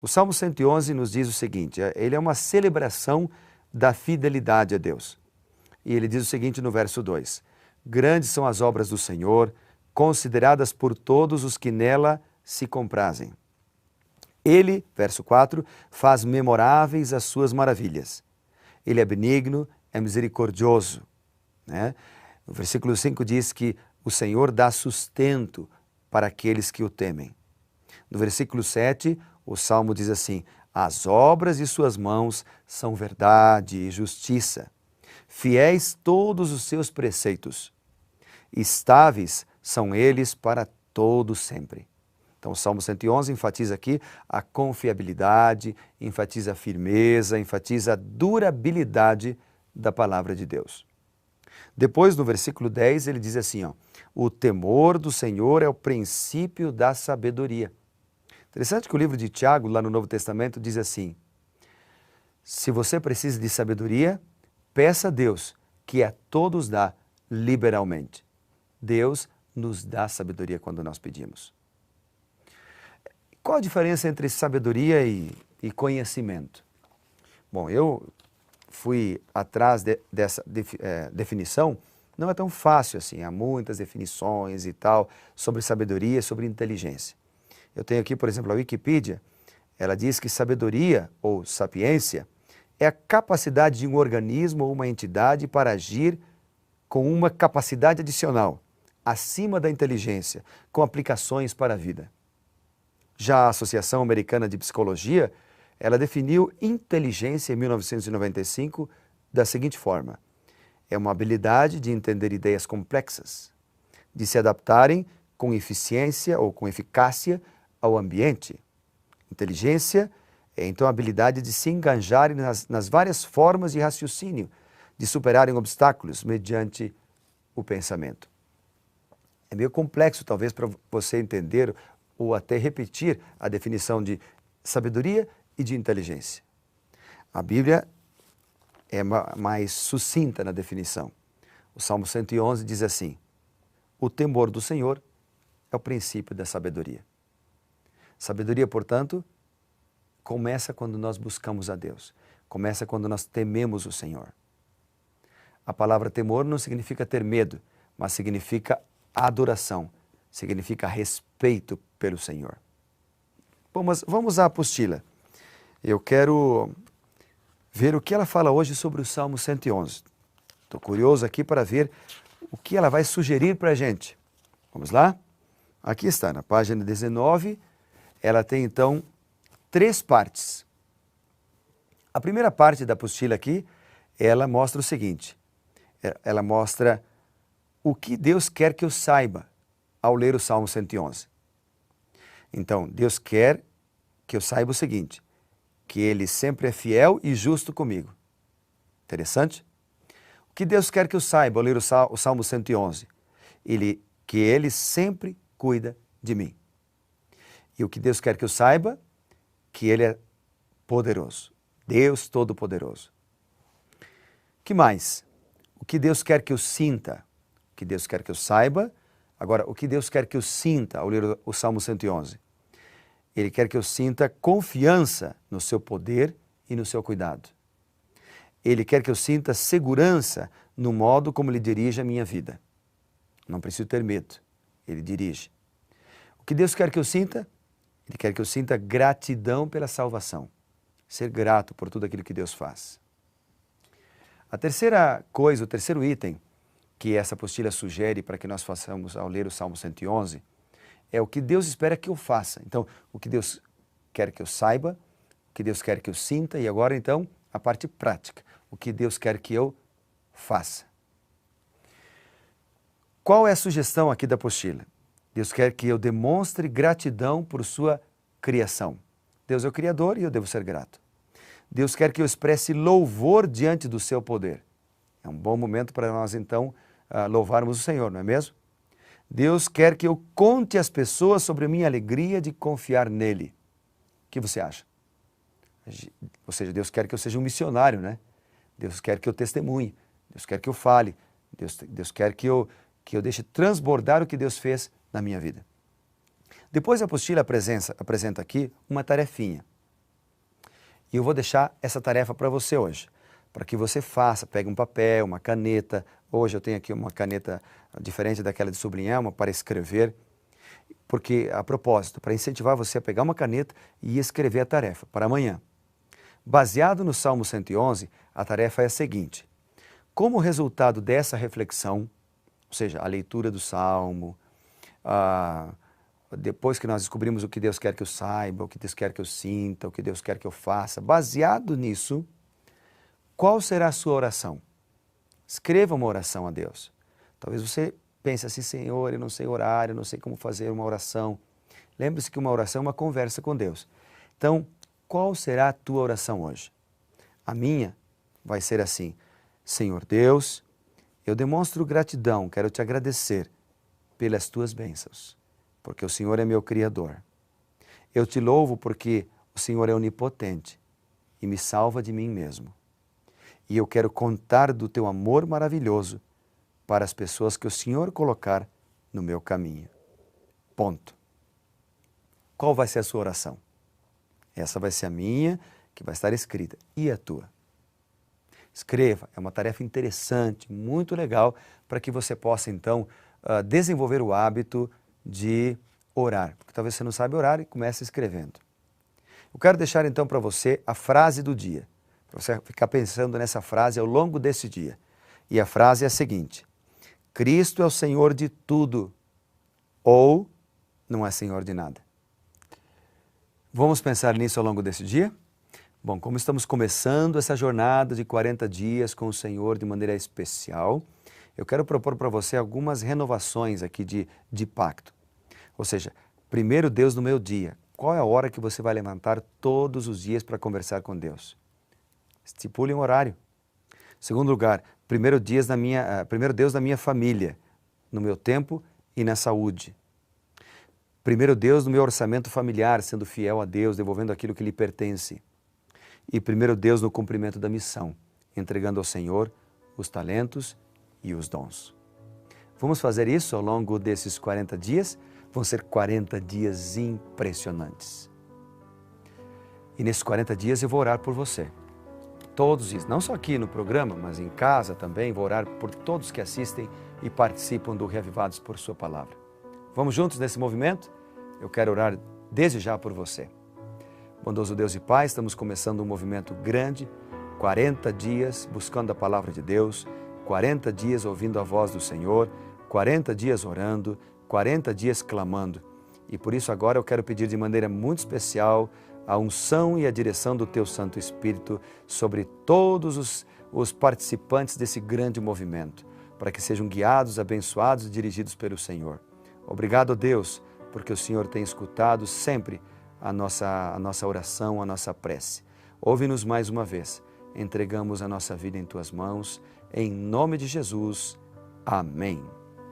O Salmo 111 nos diz o seguinte, ele é uma celebração da fidelidade a Deus. E ele diz o seguinte no verso 2, grandes são as obras do Senhor, consideradas por todos os que nela se comprazem. Ele, verso 4, faz memoráveis as suas maravilhas. Ele é benigno, é misericordioso. Né? O versículo 5 diz que o Senhor dá sustento para aqueles que o temem. No versículo 7, o Salmo diz assim, as obras de suas mãos são verdade e justiça. Fiéis todos os seus preceitos. Estáveis são eles para todo sempre. Então o Salmo 111 enfatiza aqui a confiabilidade, enfatiza a firmeza, enfatiza a durabilidade da palavra de Deus. Depois, no versículo 10, ele diz assim, o temor do Senhor é o princípio da sabedoria. Interessante que o livro de Tiago, lá no Novo Testamento, diz assim, se você precisa de sabedoria, peça a Deus, que a todos dá liberalmente. Deus nos dá sabedoria quando nós pedimos. Qual a diferença entre sabedoria e conhecimento? Bom, eu fui atrás dessa definição, não é tão fácil assim, há muitas definições e tal sobre sabedoria, sobre inteligência. Eu tenho aqui, por exemplo, a Wikipedia, ela diz que sabedoria ou sapiência é a capacidade de um organismo ou uma entidade para agir com uma capacidade adicional, acima da inteligência, com aplicações para a vida. Já a Associação Americana de Psicologia, ela definiu inteligência em 1995 da seguinte forma, é uma habilidade de entender ideias complexas, de se adaptarem com eficiência ou com eficácia ao ambiente. Inteligência é então a habilidade de se engajarem nas várias formas de raciocínio, de superarem obstáculos mediante o pensamento. É meio complexo talvez para você entender ou até repetir a definição de sabedoria e de inteligência. A Bíblia é mais sucinta na definição. O Salmo 111 diz assim, o temor do Senhor é o princípio da sabedoria. Sabedoria, portanto, começa quando nós buscamos a Deus, começa quando nós tememos o Senhor. A palavra temor não significa ter medo, mas significa adoração, significa respeito pelo Senhor. Bom, mas vamos à apostila. Eu quero ver o que ela fala hoje sobre o Salmo 111. Estou curioso aqui para ver o que ela vai sugerir para a gente. Vamos lá? Aqui está, na página 19, ela tem então 3 partes. A primeira parte da apostila aqui, ela mostra o seguinte, ela mostra o que Deus quer que eu saiba ao ler o Salmo 111. Então, Deus quer que eu saiba o seguinte, que Ele sempre é fiel e justo comigo. Interessante? O que Deus quer que eu saiba ao ler o Salmo 111? Que Ele sempre cuida de mim. E o que Deus quer que eu saiba? Que Ele é poderoso. Deus Todo-Poderoso. Que mais? O que Deus quer que eu sinta? O que Deus quer que eu saiba? Agora, o que Deus quer que eu sinta ao ler o Salmo 111? Ele quer que eu sinta confiança no seu poder e no seu cuidado. Ele quer que eu sinta segurança no modo como Ele dirige a minha vida. Não preciso ter medo. Ele dirige. O que Deus quer que eu sinta? Ele quer que eu sinta gratidão pela salvação. Ser grato por tudo aquilo que Deus faz. A terceira coisa, o terceiro item que essa apostila sugere para que nós façamos ao ler o Salmo 111 é o que Deus espera que eu faça. Então, o que Deus quer que eu saiba, o que Deus quer que eu sinta e agora então a parte prática, o que Deus quer que eu faça. Qual é a sugestão aqui da apostila? Deus quer que eu demonstre gratidão por sua criação. Deus é o Criador e eu devo ser grato. Deus quer que eu expresse louvor diante do seu poder. É um bom momento para nós então louvarmos o Senhor, não é mesmo? Deus quer que eu conte às pessoas sobre a minha alegria de confiar nele. O que você acha? Ou seja, Deus quer que eu seja um missionário, né? Deus quer que eu testemunhe, Deus quer que eu fale, Deus quer que eu deixe transbordar o que Deus fez na minha vida. Depois a apostila apresenta aqui uma tarefinha. E eu vou deixar essa tarefa para você hoje, para que você faça, pegue um papel, uma caneta. Hoje eu tenho aqui uma caneta diferente daquela de sublinhar, uma para escrever, porque, a propósito, para incentivar você a pegar uma caneta e escrever a tarefa para amanhã. Baseado no Salmo 111, a tarefa é a seguinte: como resultado dessa reflexão, ou seja, a leitura do Salmo, depois que nós descobrimos o que Deus quer que eu saiba, o que Deus quer que eu sinta, o que Deus quer que eu faça, baseado nisso, qual será a sua oração? Escreva uma oração a Deus. Talvez você pense assim: Senhor, eu não sei orar, eu não sei como fazer uma oração. Lembre-se que uma oração é uma conversa com Deus. Então, qual será a tua oração hoje? A minha vai ser assim: Senhor Deus, eu demonstro gratidão, quero te agradecer pelas tuas bênçãos, porque o Senhor é meu Criador. Eu te louvo porque o Senhor é onipotente e me salva de mim mesmo. E eu quero contar do teu amor maravilhoso para as pessoas que o Senhor colocar no meu caminho. Ponto. Qual vai ser a sua oração? Essa vai ser a minha, que vai estar escrita. E a tua? Escreva, é uma tarefa interessante, muito legal, para que você possa, então, desenvolver o hábito de orar. Porque talvez você não saiba orar e comece escrevendo. Eu quero deixar, então, para você a frase do dia, para você ficar pensando nessa frase ao longo desse dia. E a frase é a seguinte: Cristo é o Senhor de tudo, ou não é Senhor de nada. Vamos pensar nisso ao longo desse dia? Bom, como estamos começando essa jornada de 40 dias com o Senhor de maneira especial, eu quero propor para você algumas renovações aqui de pacto. Ou seja, primeiro, Deus no meu dia. Qual é a hora que você vai levantar todos os dias para conversar com Deus? Estipule um horário. Segundo lugar, primeiro Deus na minha família, no meu tempo e na saúde. Primeiro Deus no meu orçamento familiar, sendo fiel a Deus, devolvendo aquilo que lhe pertence. E primeiro Deus no cumprimento da missão, entregando ao Senhor os talentos e os dons. Vamos fazer isso ao longo desses 40 dias? Vão ser 40 dias impressionantes. E nesses 40 dias eu vou orar por você. Todos os dias, não só aqui no programa, mas em casa também, vou orar por todos que assistem e participam do Reavivados por Sua Palavra. Vamos juntos nesse movimento? Eu quero orar desde já por você. Bondoso Deus e Pai, estamos começando um movimento grande, 40 dias buscando a Palavra de Deus, 40 dias ouvindo a voz do Senhor, 40 dias orando, 40 dias clamando. E por isso agora eu quero pedir de maneira muito especial a unção e a direção do Teu Santo Espírito sobre todos os participantes desse grande movimento, para que sejam guiados, abençoados e dirigidos pelo Senhor. Obrigado, Deus, porque o Senhor tem escutado sempre a nossa oração, a nossa prece. Ouve-nos mais uma vez. Entregamos a nossa vida em Tuas mãos. Em nome de Jesus. Amém.